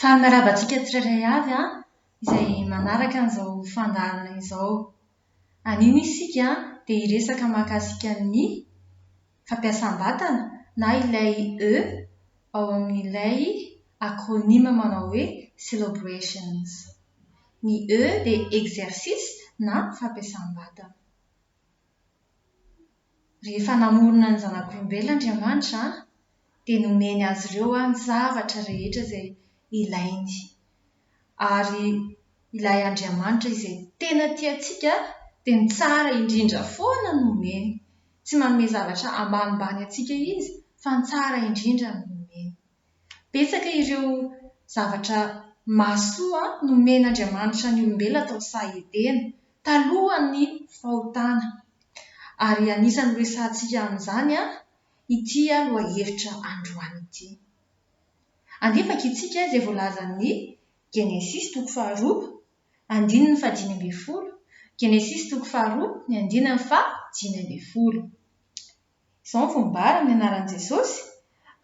Fa miarabantsika tsirairay avy izay manaraka an'izao fandaharana izao. Anio isika dia hiresaka mahakasika ny fampiasam-batana na ilay E ao amin'ilay acronyme manao hoe celebrations. Ny E dia exercice na fampiasam-batana. Rehefa namorona ny zanak'olombelona Andriamanitra dia nomeny azy ireo ny zavatra rehetra izay ilainy. Ary ilay Andriamanitra izay tena tiantsika dia ny tsara indrindra foana nomeny. Tsy manome zavatra ambanimbany antsika izy fa ny tsara indrindra nomeny. Betsaka ireo zavatra mahasoa nomen'Andriamanitra ny olombelona tao Sahedena talohan'ny fahotana. Ari anisan'ny resahantsika amin'izany ity lohahevitra androany ity. Andefaka isika izay voalazan'ny Genesis 2:2-10, Genesis 2:2-10. Izao ny fombara amin'ny anaran'i Jesosy.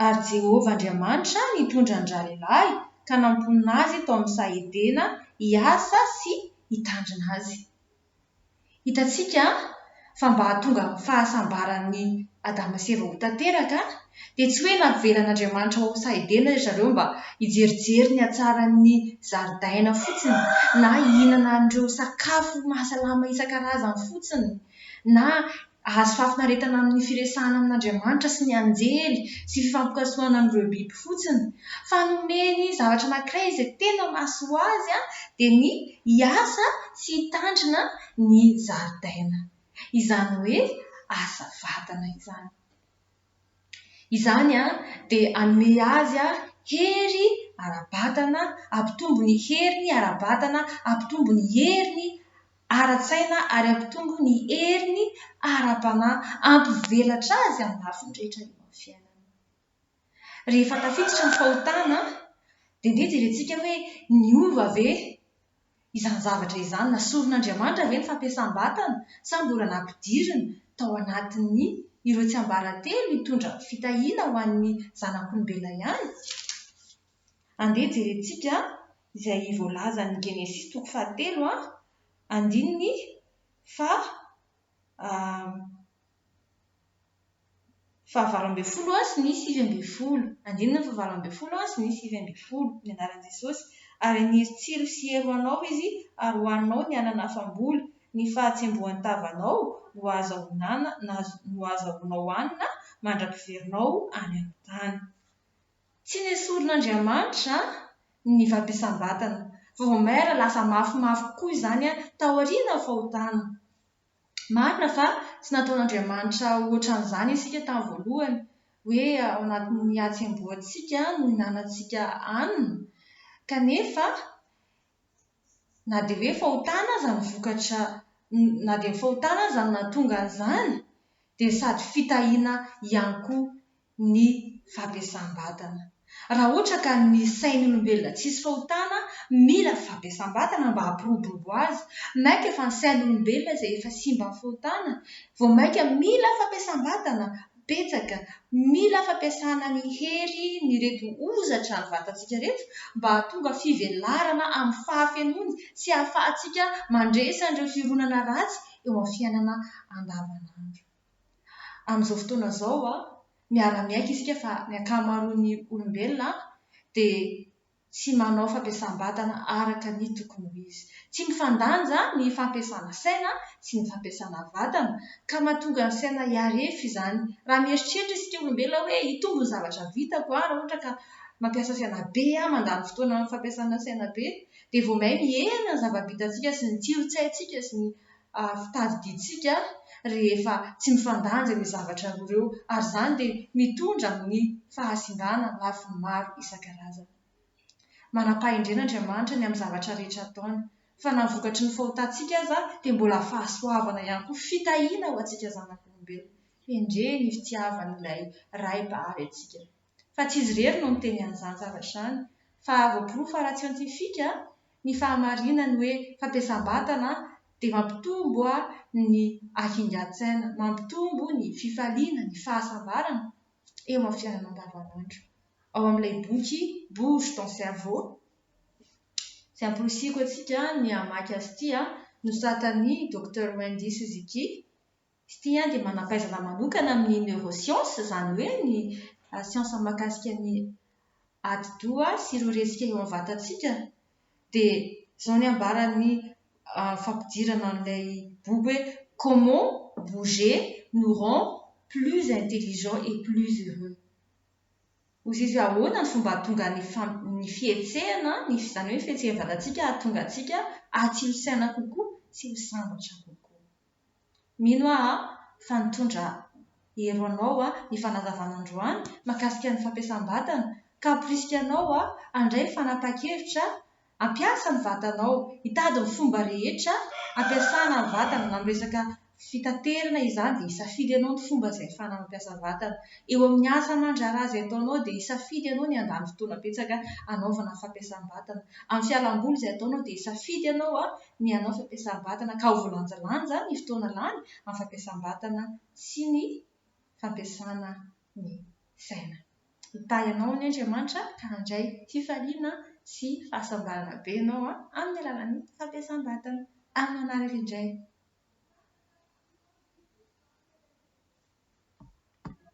Ary Jehovah Andriamanitra nitondra ny ralehilahy ka namponina azy tao amin'ny Sahedena hiasa sy hitandrina azy. Hitantsika fa mba hahatonga ny fahasambaran'ny Adama sy Eva ho tanteraka dia tsy hoe nampivelan'Andriamanitra ao Sahedena ry zareo mba hijerijery ny hatsaran'ny zaridaina fotsiny, na hihinana an'ireo sakafo mahasalama isan-karazany fotsiny, na ahazo fahafinaretana amin'ny firesahana amin'Andriamanitra sy ny anjely sy fifampikasoana amin'ireo biby fotsiny, fa nomeny zavatra anankiray izay tena mahasoa azy dia ny hiasa sy hitandrina ny zaridaina. Izany hoe asa vatana izany. Izany dia hanome azy hery ara-batana, hampitombo ny heriny ara-batana, hampitombo ny heriny ara-tsaina ary hampitombo ny heriny ara-panahy, hampivelatra azy amin'ny lafiny rehetra eo amin'ny fiainana. Rehefa tafiditra ny fahotana dia jerentsika hoe niova ve izany zavatra izany, nasoron'Andriamanitra ve ny fampiasam-batana sa mbola nampidirina tao anatin'ny ireo tsy ambaratelo hitondra fitahiana ho an'ny zanak'olombelona ihany? Andeha jerentsika izay voalaza ny Genesis 3:3 fahavalo sy ny 7. Andininy 7 sy ny 7 ny anaran'i Jesosy. Ary niry tsiro sy ero anao izy ary hoaninao ny anana afam-boly, ny fahatsembohan'ny tavanao no azahoanao hanina mandra-piverinao any amin'ny tany. Tsy nesoron'Andriamanitra ny fampiasam-batana, fa vao maira lasa mafimafy koa izany tao aoriana fahotana. Marina fa tsy nataon'Andriamanitra ohatran'izany isika tamin'ny voalohany, hoe ao anatin'ny hatsembohantsika no hinanantsika hanina. Kanefa na dia hoe fahotana aza ny vokatra, na dia fahotana aza ny nahatonga an'izany, dia sady fitahiana ihany koa ny fampiasam-batana. Raha ohatra ka ny sain'olombelona tsisy fahotana, mila fampiasam-batana mba hampiroborobo azy. Maika fa ny sain'olombelona izay efa simba ny fahotana, vao maika mila fampiasam-batana betsaka, mila fampiasana ny hery ny reto ozatra ny vatantsika reto mba hahatonga fivelarana amin'ny fahafenony sy hahafahantsika mandresa an'ireo fironana ratsy eo amin'ny fiainana andavanandro. Amin'izao fotoana izao miara-miaika isika fa ny ankamaroan'ny olombelona dia tsy manao fampiasam-batana araka ny tokony ho izy. Tsy mifandanja ny fampiasana saina sy ny fampiasana vatana ka mahatonga ny saina hiarefy izany. Raha mieritreritra isika olombelona hoe hitombo ny zavatra vitako raha ohatra ka mampiasa saina be mandany fotoana amin'ny fampiasana saina be, dia vao may mihena ny zava-bitantsika sy ny tsiotsaintsika sy ny fitadidiantsika rehefa tsy mifandanja ny zavatra ireo, ary izany dia mitondra amin'ny fahasimbana lafiny maro isan-karazany. Manam-pahendrena Andriamanitra ny amin'ny zavatra rehetra ataony, fa na vokatry ny fahotantsika aza dia mbola fahasoavana ihany koa, fitahiana ho antsika zanak'olombelona. Endre ny fitiavan'ilay Ray-Bahary antsika. Fa tsy izy irery no miteny an'izany zavatra izany, fa voaporofo ara-tsiantifika ny fahamarinany hoe fampiasam-batana dia mampitombo ny hakingan-tsaina, mampitombo ny fifaliana, ny fahasambarana eo amin'ny fiainana andavanandro. Ao amin'ilay boky Bouge ton cerveau Izay amporisiko antsika ny hamaky azy ity nosoratan'ny Dr Wendy Suzuki. Izy ity dia manam-pahaizana manokana amin'ny neuroscience, izany hoe ny siansa mahakasika ny ati-doha sy ireo resika eo amin'ny vatantsika. Dia izao ny ambarany fampidirana an'ilay boky hoe comment bouger nous rend plus intelligents et plus heureux. Hoy izy ahoana ny fomba hahatonga ny fihetsehana, izany hoe fihetsehana vatantsika hahatonga antsika hatsilo saina kokoa sy ho sambatra kokoa. Mino aho fa nitondra hero anao ny fanazavana androany mahakasika ny fampiasam-batana, ka hamporisika anao handray fanapa-kevitra hampiasa ny vatanao, hitady ny fomba rehetra hampiasana ny vatana na amin'ny resaka fitaterana izany dia hisafidy ianao ny fomba izay ahafahana mampiasa vatana. Eo amin'ny asa aman-draharaha izay ataonao dia hisafidy ianao ny handany fotoana betsaka hanaovana fampiasam-batana. Amin'ny fialamboly izay ataonao dia hisafidy ianao ny hanao fampiasam-batana, ka ho voalanjalanja ny fotoana lany amin'ny fampiasam-batana sy ny fampiasana ny saina. Hitahy ianao ny Andriamanitra ka handray fifaliana sy fahasambarana be ianao amin'ny alalan'ny fampiasam-batana. Amin'ny anarana indray.